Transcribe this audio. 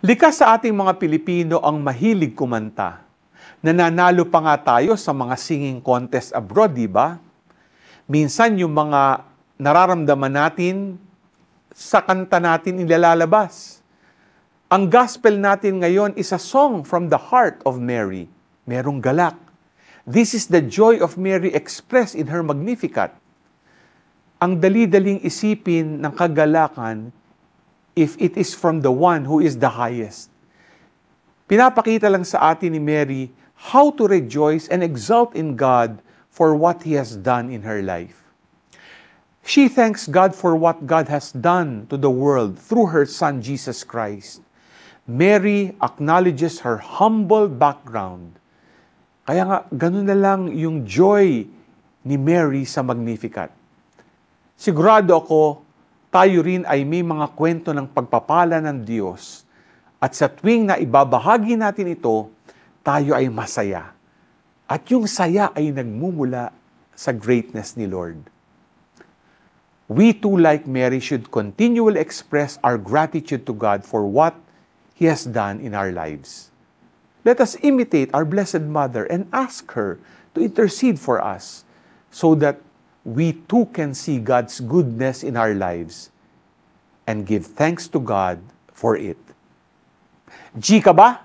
Likas sa ating mga Pilipino ang mahilig kumanta. Nananalo pa nga tayo sa mga singing contest abroad, di ba? Minsan yung mga nararamdaman natin sa kanta natin inilalabas. Ang gospel natin ngayon is a song from the heart of Mary. Merong galak. This is the joy of Mary expressed in her Magnificat. Ang dali-daling isipin ng kagalakan if it is from the one who is the highest. Pinapakita lang sa atin ni Mary how to rejoice and exult in God for what He has done in her life. She thanks God for what God has done to the world through her Son, Jesus Christ. Mary acknowledges her humble background. Kaya nga, ganun na lang yung joy ni Mary sa Magnificat. Sigurado ako, tayo rin ay may mga kwento ng pagpapala ng Diyos. At sa tuwing na ibabahagi natin ito, tayo ay masaya. At yung saya ay nagmumula sa greatness ni Lord. We too, like Mary, should continually express our gratitude to God for what He has done in our lives. Let us imitate our Blessed Mother and ask her to intercede for us so that we too can see God's goodness in our lives and give thanks to God for it. G ka ba?